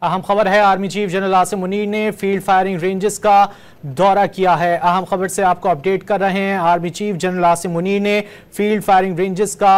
अहम खबर है, army chief general Asim Munir ने फील्ड फायरिंग रेंजेस का दौरा किया है। अहम खबर से आपको अपडेट कर रहे हैं। Army chief general Asim Munir ने फील्ड फायरिंग रेंजेस का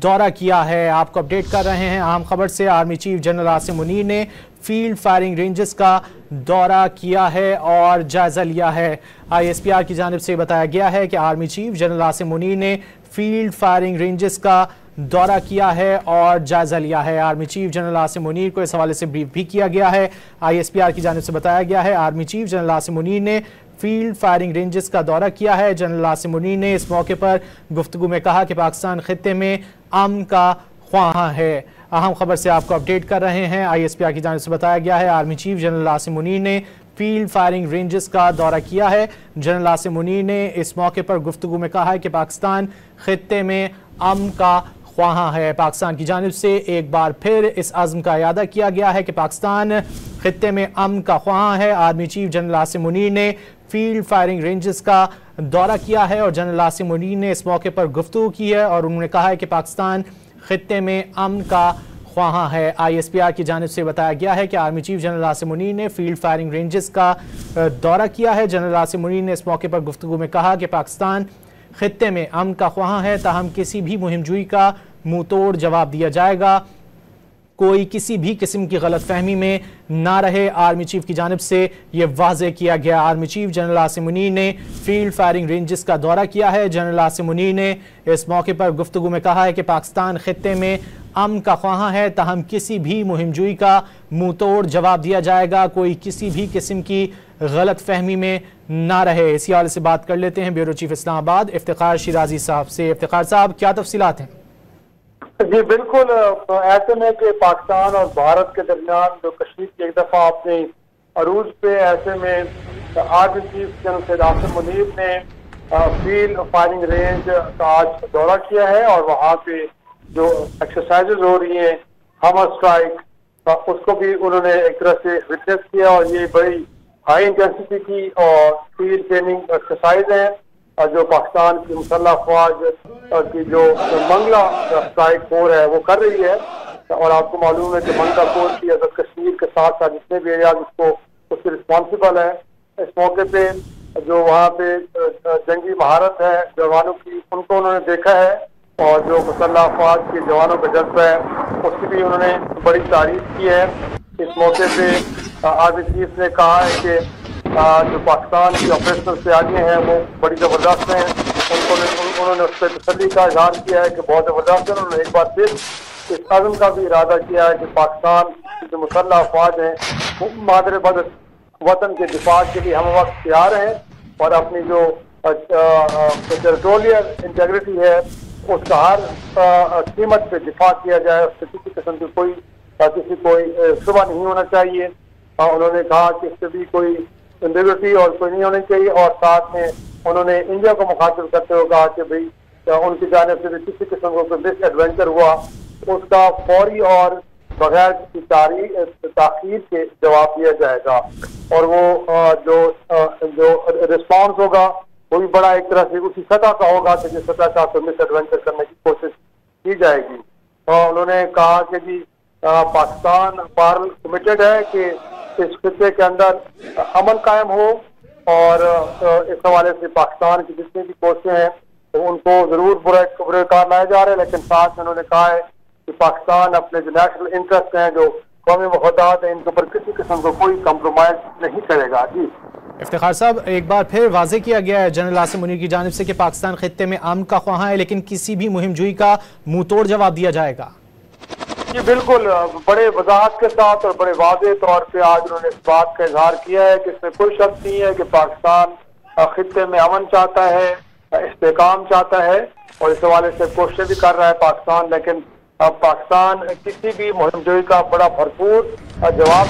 दौरा किया है। आपको अपडेट कर रहे हैं अहम खबर से, army chief general Asim Munir ने फील्ड फायरिंग रेंजेस का दौरा किया है और जायजा लिया है। ISPR की जानिब से बताया गया है कि army chief general Asim Munir ने फील्ड फायरिंग रेंजेस का दौरा किया है और जायजा लिया है। Army chief general Asim Munir को इस हवाले से ब्रीफ भी किया गया है। ISPR की जानिब से बताया गया है army chief general Asim Munir ने फील्ड फायरिंग रेंजेस का दौरा किया है। जनरल आसिम मुनीर ने इस मौके पर गुफ्तगू में कहा कि पाकिस्तान खित्ते में अमन का ख्वाहां है। अहम खबर से आपको अपडेट कर रहे हैं। ISPR की जानिब से बताया गया है army chief general Asim Munir ने फील्ड फायरिंग रेंजेस का दौरा किया है। जनरल आसिम मुनीर ने इस मौके पर गुफ्तगू में कहा है कि पाकिस्तान खित्ते में अमन का ख्वाहां है। पाकिस्तान की जानिब से एक बार फिर इस अज़्म का इयादा किया गया है कि पाकिस्तान खित्ते में अमन का ख्वाहां है। Army chief general Asim Munir ने फील्ड फायरिंग रेंजेस का दौरा किया है और जनरल आसिम मुनीर ने इस मौके पर गुफ्तगू की है और उन्होंने कहा है कि पाकिस्तान खित्ते में अमन का ख्वाहां है। ISPR की जानिब से बताया गया है कि army chief general Asim Munir ने फील्ड फायरिंग रेंजेस का दौरा किया है। जनरल आसिम मुनीर ने इस मौके पर गुफ्तगू में कहा कि पाकिस्तान खित्ते में अमन का ख्वाहां है, ताहम किसी भी मुहिमजोई का मुंह तोड़ जवाब दिया जाएगा। कोई किसी भी किस्म की गलत फहमी में ना रहे। आर्मी चीफ की जानिब से ये वाज़ेह किया गया। Army chief general Asim Munir ने फील्ड फायरिंग रेंजेस का दौरा किया है। जनरल आसिम मुनीर ने इस मौके पर गुफ्तगू में कहा है कि पाकिस्तान खित्ते में अमन का ख्वाहां है, ताहम किसी भी मुहिमजोई का मुंह तोड़ जवाब दिया जाएगा। कोई किसी भी किस्म की गलत फहमी में ना रहे। इसी हवाले से बात कर लेते हैं ब्यूरो चीफ इस्लामाबाद इफ्तिखार शिराजी साहब से। इफ्तिखार साहब, क्या तफसीलात हैं? जी बिल्कुल, ऐसे में कि पाकिस्तान और भारत के दरमियान जो कश्मीर की एक दफा आपने अरूज पे, ऐसे में army chief general Asim Munir ने फील्ड फायरिंग रेंज का आज दौरा किया है और वहाँ पे जो एक्सरसाइजेज हो रही हैं, हमर स्ट्राइक, उसको भी उन्होंने एक तरह से विटनेस किया और ये बड़ी हाई इंटेंसिटी की और फील्ड ट्रेनिंग एक्सरसाइज है जो पाकिस्तान की मुसल्लह अफवाज की जो मंगला स्ट्राइक फोर्स है वो कर रही है। और आपको मालूम है कि मंगला फोर्स की अगर कश्मीर के साथ साथ जितने भी एरियाज उसके रिस्पॉन्सिबल है। इस मौके पे जो वहाँ पे जंगी महारत है जवानों की, उनको उन्होंने देखा है और जो मुसल्लह अफवाज के जवानों का जज्बा है उसकी भी उन्होंने बड़ी तारीफ की है। इस मौके पे आर्मी चीफ ने कहा है कि जो पाकिस्तान की ऑपरेशनल तैयारियाँ हैं वो बड़ी ज़बरदस्त हैं। उन्होंने उस पर तसल्ली का इजहार किया है कि बहुत ज़बरदस्त है। उन्होंने एक बार फिर इस अज़्म का भी इरादा किया है कि पाकिस्तान की जो मुसल्लह अफवाज हैं वो मादर वतन के दिफा के लिए हम वक्त तैयार हैं और अपनी जो टेरिटोरियल इंटीग्रिटी है उसका हर कीमत पे दिफा किया जाए। उससे किसी किस्म की कोई शुबा नहीं होना चाहिए। उन्होंने कहा कि इससे भी कोई इंटीग्रिटी और कोई नहीं होनी चाहिए और साथ में उन्होंने इंडिया को मुखातिब करते हुए कहा कि भाई उनकी जानिब से भी किसी किस्म का कोई मिस एडवेंचर हुआ उसका फौरी और बगैर किसी ताखीर के जवाब दिया जाएगा और वो जो रिस्पॉन्स होगा वो भी बड़ा एक तरह से उसी सतह का होगा कि जिस सतह का कोई मिस एडवेंचर करने की कोशिश की जाएगी। और उन्होंने कहा कि जी पाकिस्तान कमिटेड है कि इस खित्ते के अंदर अमन कायम हो और इस हवाले से पाकिस्तान की जितनी भी कोशिशें हैं तो उनको जरूर बुरे कार लाए जा रहे हैं। लेकिन साथ में उन्होंने कहा है कि पाकिस्तान अपने जो नेशनल इंटरेस्ट हैं, जो कौमी मफादात हैं, इनके ऊपर किसी किस्म को कोई कम्प्रोमाइज नहीं करेगा। जी इफ्तिखार साहब, एक बार फिर वाज़ेह किया गया है जनरल आसिम मुनीर की जानिब से कि पाकिस्तान खित्ते में अमन का ख्वाहां है लेकिन किसी भी मुहिमजोई का मुंह तोड़ जवाब दिया जाएगा। जी बिल्कुल, बड़े वजाहत के साथ और बड़े वाज़ेह तौर पे आज उन्होंने इस बात का इजहार किया है कि इसमें कोई शक नहीं है कि पाकिस्तान खित्ते में अमन चाहता है, इस्तेहकाम चाहता है और इस हवाले से कोशिशें भी कर रहा है पाकिस्तान। लेकिन पाकिस्तान किसी भी मुहिमजोई का बड़ा भरपूर जवाब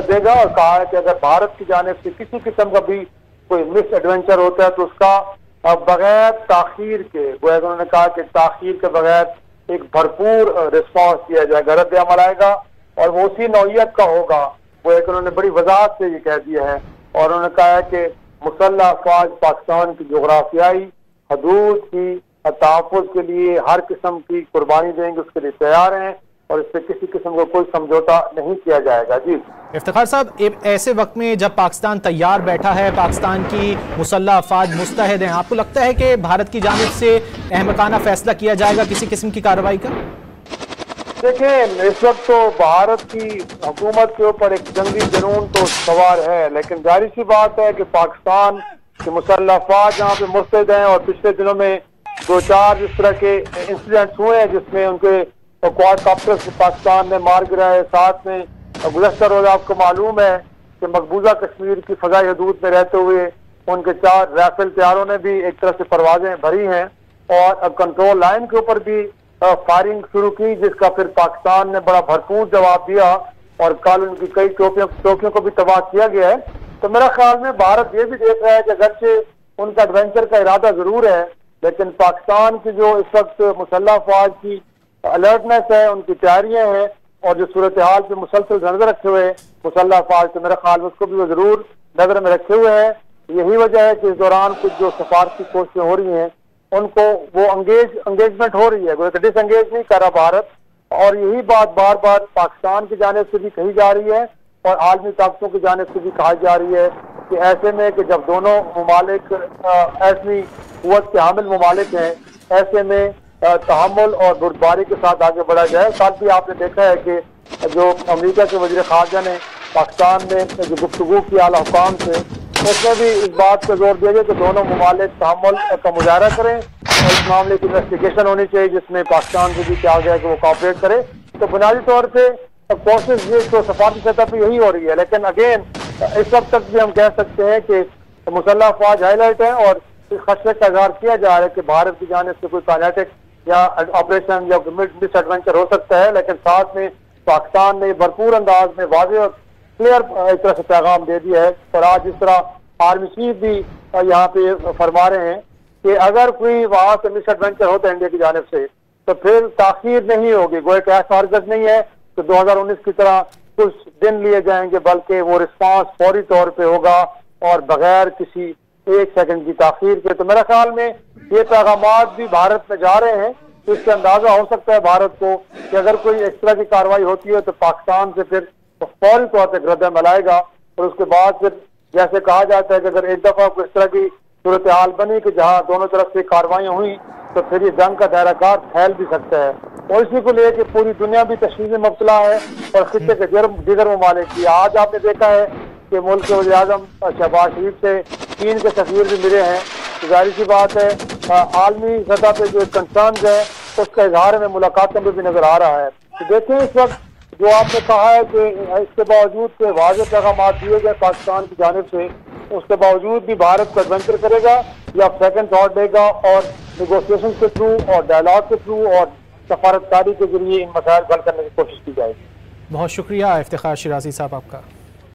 देगा और कहा है कि अगर भारत की जानिब से किसी किस्म का भी कोई मिस एडवेंचर होता है तो उसका बगैर ताखीर के, उन्होंने कहा कि ताखीर के बगैर एक भरपूर रिस्पॉन्स दिया जाएगा, रद्द अमल आएगा और वो उसी नौइयत का होगा। वो एक उन्होंने बड़ी वजाहत से ये कह दिया है और उन्होंने कहा है कि मुसल्लह अफवाज पाकिस्तान की जोग्राफियाई हदूद की तहफ़्फ़ुज़ के लिए हर किस्म की कुर्बानी देंगे, उसके लिए तैयार हैं اور اس پہ کسی قسم کا کوئی سمجھوتا نہیں کیا جائے گا۔ جی افتخار صاحب، ایسے وقت میں جب پاکستان تیار بیٹھا ہے، پاکستان کی مسلح افواج مستعد ہیں، آپ کو لگتا ہے کہ بھارت کی جانب سے احمقانہ فیصلہ کیا جائے گا کسی قسم کی کارروائی کا؟ دیکھیں، اس وقت تو بھارت کی حکومت کے اوپر ایک جنگی جنون تو سوار ہے، لیکن ظاہر سی بات ہے کہ پاکستان کی مسلح افواج یہاں پہ مستعد ہیں، اور پچھلے دنوں میں 2-4 اس طرح کے انسیڈنٹس ہوئے ہیں جس میں ان کے کواد کاپٹر پاکستان نے مار گرائے۔ ساتھ میں گزشتہ روز آپ کو معلوم ہے کہ مقبوضہ کشمیر کی فضائی حدود میں رہتے ہوئے ان کے 4 رائفل طیاروں نے بھی ایک طرح سے پروازیں بھری ہیں، اور اب کنٹرول لائن کے اوپر بھی فائرنگ شروع کی، جس کا پھر پاکستان نے بڑا بھرپور جواب دیا، اور کل ان کی کئی چوکیوں کو بھی تباہ کیا گیا ہے۔ تو میرا خیال میں بھارت یہ بھی دیکھ رہا ہے کہ اگرچہ ان کا ایڈونچر کا ارادہ ضرور ہے، لیکن پاکستان کی جو اس وقت مسلح افواج کی الرٹنس ہے، ان کی تیاریاں ہیں، اور جو صورتحال پہ مسلسل نظر رکھے ہوئے مسلح افواج، تو میرا خیال میں اس کو بھی وہ ضرور نظر میں رکھے ہوئے ہیں۔ یہی وجہ ہے کہ اس دوران کچھ جو سفارتی کوششیں ہو رہی ہیں ان کو وہ انگیجمنٹ ہو رہی ہے، ڈس انگیج نہیں کر رہا بھارت، اور یہی بات بار بار پاکستان کی جانب سے بھی کہی جا رہی ہے اور عالمی طاقتوں کی جانب سے بھی کہا جا رہی ہے کہ ایسے میں کہ جب دونوں ممالک ایسی قوت کے حامل ممالک ہیں، ایسے میں تحمل اور بردباری کے ساتھ آگے بڑھا جائے۔ ساتھ بھی آپ نے دیکھا ہے کہ جو امریکہ کے وزیر خارجہ نے پاکستان میں جو گفتگو کی اعلیٰ حکام سے، اس میں بھی اس بات پہ زور دیا گیا کہ دونوں ممالک تحمل کا مظاہرہ کریں، اور اس معاملے کی انویسٹیگیشن ہونی چاہیے جس میں پاکستان کو بھی کہا گیا کہ وہ کوآپریٹ کرے۔ تو بنیادی طور پہ کوشش یہ تو سفارتی سطح پہ یہی ہو رہی ہے، لیکن اگین اس وقت تک بھی ہم کہہ سکتے ہیں کہ مسلح افواج ہائی لائٹ ہے، اور اس خدشے کا اظہار کیا جا رہا ہے کہ بھارت کی جانب سے کوئی کائنیٹک یا آپریشن یا مس ایڈونچر ہو سکتا ہے، لیکن ساتھ میں پاکستان نے بھرپور انداز میں واضح اور کلیئر ایک طرح سے پیغام دے دیا ہے۔ اور آج اس طرح آرمی چیف بھی یہاں پہ فرما رہے ہیں کہ اگر کوئی وہاں سے مس ایڈونچر ہوتا ہے انڈیا کی جانب سے تو پھر تاخیر نہیں ہوگی، گویا کہ ایسا حرکت نہیں ہے کہ 2019 کی طرح کچھ دن لیے جائیں گے، بلکہ وہ رسپانس فوری طور پہ ہوگا اور بغیر کسی 1 سیکنڈ کی تاخیر کے۔ تو میرا خیال میں یہ پیغامات بھی بھارت میں جا رہے ہیں، تو اس سے اندازہ ہو سکتا ہے بھارت کو کہ اگر کوئی اس طرح کی کارروائی ہوتی ہے تو پاکستان سے پھر فوری طور پہ رد عمل آئے گا، اور اس کے بعد پھر جیسے کہا جاتا ہے کہ اگر ایک دفعہ اس طرح کی صورتحال بنی کہ جہاں دونوں طرف سے کاروائیاں ہوئیں تو پھر یہ جنگ کا دائرہ کار پھیل بھی سکتا ہے، اور اسی کو لے کے پوری دنیا بھی تشویش میں مبتلا ہے، اور خطے کے دیگر ممالک بھی۔ آج آپ نے دیکھا ہے کہ ملک کے وزیر اعظم شہباز شریف سے چین کے سفیر بھی ملے ہیں، ظاہر سی بات ہے عالمی سطح پہ جو کنسرنز ہے اس کا اظہار میں ملاقاتوں میں بھی نظر آ رہا ہے۔ تو دیکھیں اس وقت جو آپ نے کہا ہے کہ اس کے باوجود کہ واضح پیغامات دیے گئے پاکستان کی جانب سے، اس کے باوجود بھی بھارت کو ایڈونچر کرے گا یا سیکنڈ تھاٹ دے گا، اور نیگوسیشن کے تھرو اور ڈائلاگ کے تھرو اور سفارتکاری کے ذریعے ان مسائل حل کرنے کی کوشش کی جائے گی۔ بہت شکریہ افتخار شیرازی صاحب آپ کا۔